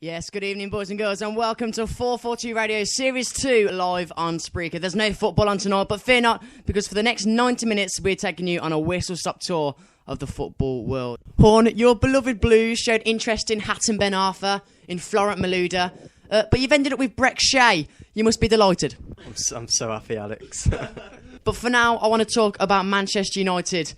Yes, good evening, boys and girls, and welcome to 442 Radio Series 2 live on Spreaker. There's no football on tonight, but fear not, because for the next 90 minutes, we're taking you on a whistle-stop tour of the football world. Horn, your beloved Blues showed interest in Hatton Ben Arthur, in Florent Malouda, but you've ended up with Breck Shea. You must be delighted. I'm so happy, Alex. But for now, I want to talk about Manchester United.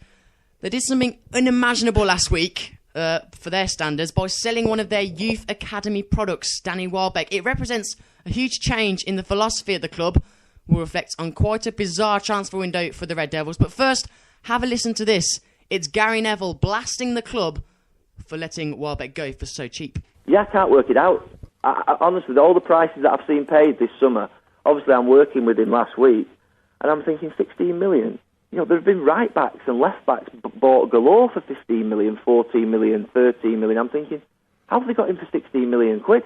They did something unimaginable last week. For their standards, by selling one of their youth academy products, Danny Welbeck. It represents a huge change in the philosophy of the club. Will reflect on quite a bizarre transfer window for the Red Devils. But first, have a listen to this. It's Gary Neville blasting the club for letting Welbeck go for so cheap. Yeah, I can't work it out. I honestly, all the prices that I've seen paid this summer, obviously I'm working with him last week, and I'm thinking 16 million. You know, there have been right-backs and left-backs bought galore for 15 million, 14 million, 13 million. I'm thinking, how have they got him for 16 million quid?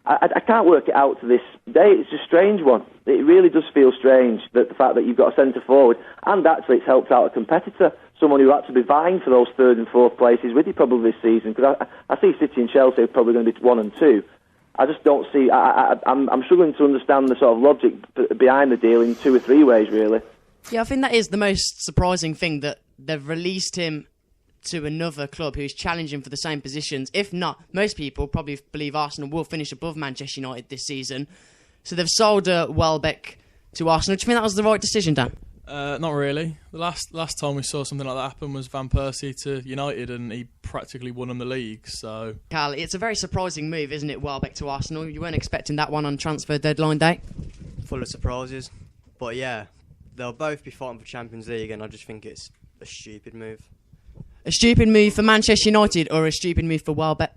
I can't work it out to this day. It's a strange one. It really does feel strange, that the fact that you've got a centre-forward, and actually it's helped out a competitor, someone who had to be vying for those third and fourth places with you probably this season, because I see City and Chelsea are probably going to be 1 and 2. I just don't see... I'm struggling to understand the sort of logic behind the deal in 2 or 3 ways, really. Yeah, I think that is the most surprising thing, that they've released him to another club who's challenging for the same positions. If not, most people probably believe Arsenal will finish above Manchester United this season. So they've sold Welbeck to Arsenal. Do you think that was the right decision, Dan? Not really. The last time we saw something like that happen was Van Persie to United, and he practically won them the league. So, Carl, it's a very surprising move, isn't it, Welbeck to Arsenal? You weren't expecting that one on transfer deadline day? Full of surprises. But yeah, they'll both be fighting for Champions League, and I just think it's a stupid move. A stupid move for Manchester United, or a stupid move for Welbeck?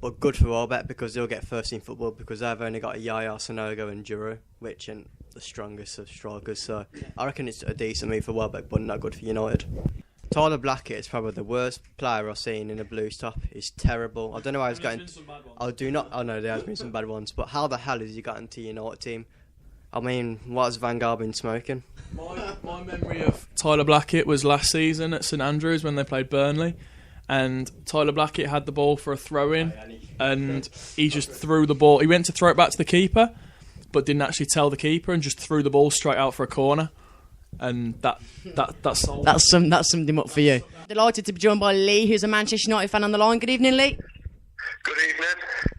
But good for Welbeck, because they'll get first team football, because they've only got a Yaya, Sonogo and Giroud, which ain't the strongest of strikers. So I reckon it's a decent move for Welbeck, but not good for United. Tyler Blackett is probably the worst player I've seen in a Blues top. He's terrible. I don't know how he's gotten... I know there has been some bad ones, but how the hell has he got into United team? I mean, what has Van Gaal been smoking? My memory of Tyler Blackett was last season at St Andrews when they played Burnley, and Tyler Blackett had the ball for a throw-in, and he just threw the ball. He went to throw it back to the keeper, but didn't actually tell the keeper, and just threw the ball straight out for a corner. And that's summed him up for you. Delighted to be joined by Lee, who's a Manchester United fan on the line. Good evening, Lee. Good evening.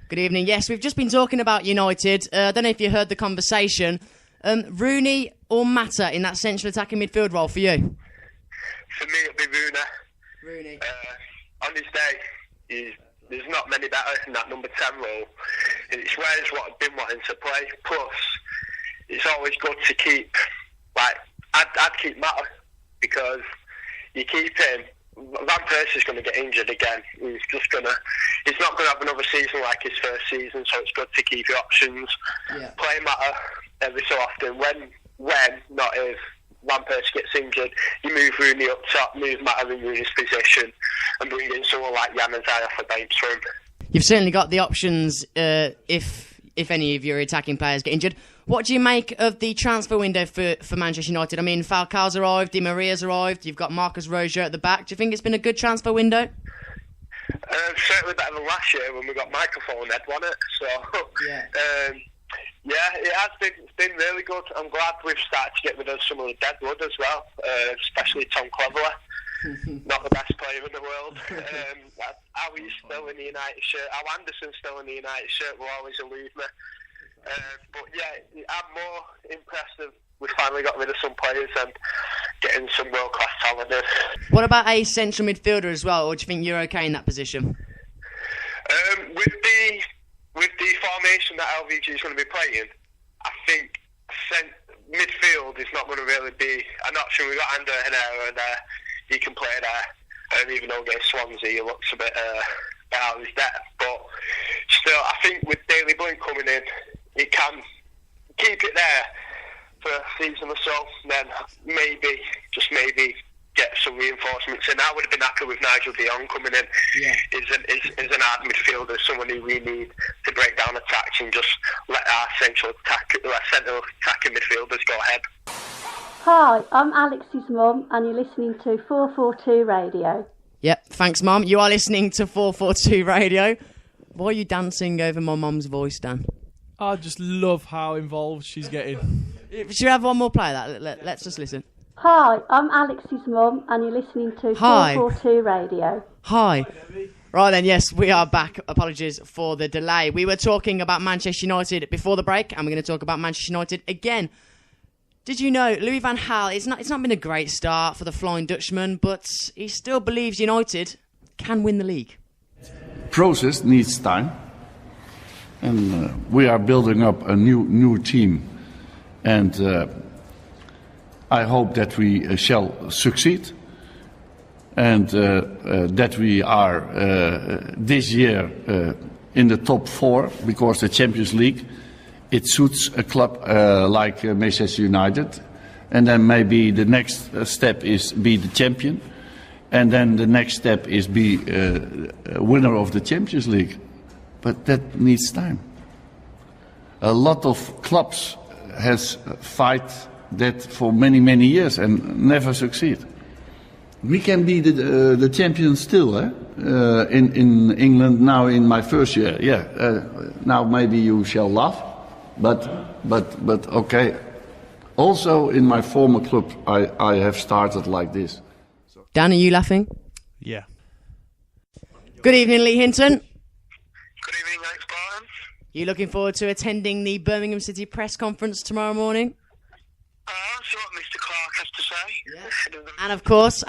Good evening. Yes, we've just been talking about United. I don't know if you heard the conversation. Rooney or Mata in that central attacking midfield role for you? For me, it'll be Rooney. On his day, there's not many better in that number 10 role. It's where he's been wanting to play. Plus, it's always good to keep... I'd keep Mata, because you keep him... Van Persie's going to get injured again. He's not going to have another season like his first season, so it's good to keep your options. Yeah. Play Mata every so often. When, not if, Van Persie gets injured, you move Rooney up top, move Mata in Rooney's position, and bring in someone like Jan and Zai off the bench for him. You've certainly got the options if any of your attacking players get injured. What do you make of the transfer window for Manchester United? I mean, Falcao's arrived, Di Maria's arrived, you've got Marcus Roger at the back. Do you think it's been a good transfer window? Certainly better than last year when we got microphone head, wasn't it? So, yeah, it has been. It's been really good. I'm glad we've started to get rid of some of the dead wood as well, especially Tom Cleverley. Not the best player in the world. Howie's still in the United shirt. How Anderson's still in the United shirt will always elude me. But yeah, I'm more impressed that we finally got rid of some players and getting some world-class talent in. What about a central midfielder as well, or do you think you're okay in that position? With the formation that LVG is going to be playing, I think midfield is not going to really be an option. We've got Ander Herrera there, he can play there, even though against Swansea he looks a bit out of his depth, but still I think with Daley Blind coming in, he can keep it there for a season or so, then maybe get some reinforcements in. I would have been happy with Nigel de Jong coming in. Yeah. Is an hard midfielder, someone who we need to break down attacks and just let our central attacking midfielders go ahead. Hi, I'm Alex's mum, and you're listening to 442 Radio. Yep, thanks, Mum. You are listening to 442 Radio. Why are you dancing over my mum's voice, Dan? I just love how involved she's getting. Should we have one more play of that? Let's just listen. Hi, I'm Alex's mum, and you're listening to Hi. 442 Radio. Hi. Right then, yes, we are back. Apologies for the delay. We were talking about Manchester United before the break, and we're going to talk about Manchester United again. Did you know Louis van Gaal, it's not been a great start for the Flying Dutchman, but he still believes United can win the league. Process needs time, and we are building up a new team, and I hope that we shall succeed, and that we are this year in the top 4, because the Champions League, it suits a club like Manchester United, and then maybe the next step is be the champion. And then the next step is be a winner of the Champions League. But that needs time. A lot of clubs has fight that for many years and never succeed. We can be the champions still, in England now in my first year. Now maybe you shall laugh, but okay. Also in my former club, I have started like this. Dan, are you laughing? Yeah. Good evening, Lee Hinton. Good evening, Alex Barton. You looking forward to attending the Birmingham City press conference tomorrow morning? See what Mr. Clark has to say. And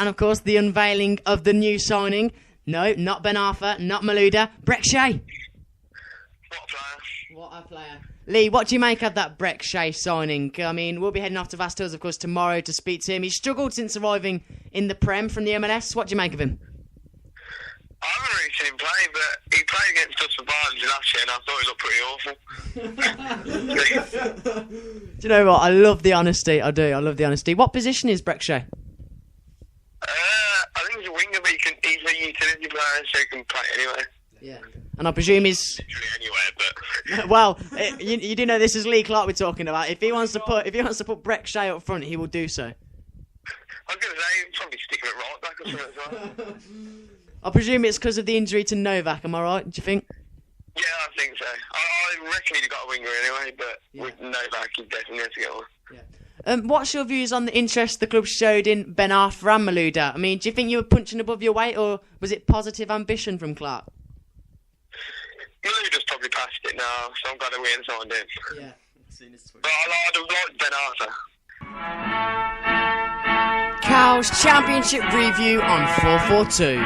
of course, the unveiling of the new signing. No, not Ben Arthur, not Malouda, Breck Shea. What a player. What a player. Lee, what do you make of that Breck Shea signing? I mean, we'll be heading off to Vast Hills, of course, tomorrow to speak to him. He's struggled since arriving in the Prem from the MLS. What do you make of him? I haven't really seen him play, but he played against us for Barnes last year, and I thought he looked pretty awful. Do you know what? I love the honesty. I do. I love the honesty. What position is Breck Shea? I think he's a winger, but he's a utility player, so he can play anywhere. Yeah. And I presume he's... Literally anywhere, but... Well, you do know this is Lee Clark we're talking about. If he wants to put Breck Shea up front, he will do so. I was going to say, he'd probably stick him at right back or something as well. I presume it's because of the injury to Novak, am I right? Do you think? Yeah, I think so. I reckon he'd got a winger anyway, but with Novak, he definitely has to get one. What's your views on the interest the club showed in Ben Arthur and Malouda? I mean, do you think you were punching above your weight, or was it positive ambition from Clark? Malouda's probably past it now, so I'm glad that we ain't signed him. Yeah. But I'd have liked Ben Arthur. Cow's Championship review on 442.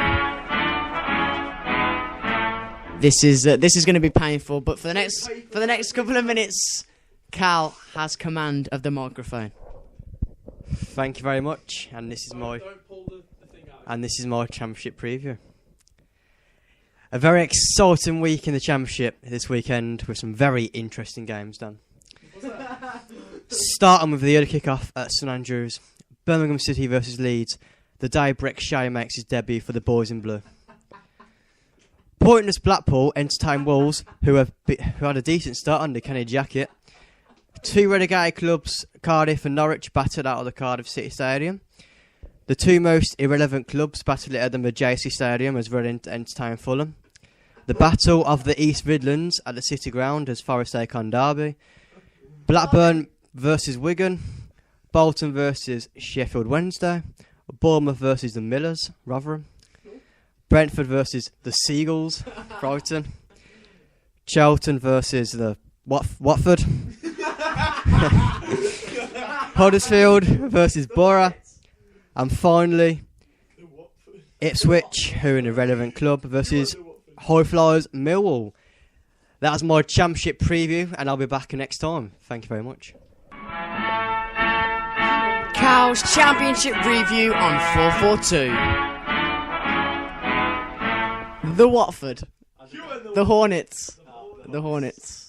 This is going to be painful, but for the next couple of minutes, Cal has command of the microphone. Thank you very much, and this is my championship preview. A very exciting week in the championship this weekend with some very interesting games done. Starting with the early kick-off at St Andrews, Birmingham City versus Leeds, the day Breck Shea makes his debut for the boys in blue. Pointless Blackpool entertain Wolves, who had a decent start under Kenny Jackett. Two relegated clubs, Cardiff and Norwich, battled out of the Cardiff City Stadium. The two most irrelevant clubs battled it at the JC Stadium as Reading entertain Fulham. The Battle of the East Midlands at the City Ground as Forest Akon Derby. Blackburn versus Wigan. Bolton versus Sheffield Wednesday. Bournemouth versus the Millers, Rotherham. Brentford versus the Seagulls, Brighton. Charlton versus the Watford. Huddersfield versus Borough. And finally, Ipswich, who are an irrelevant club, versus High Flyers Millwall. That's my championship preview, and I'll be back next time. Thank you very much. Cow's Championship review on 442. The Watford. The Hornets. The Hornets.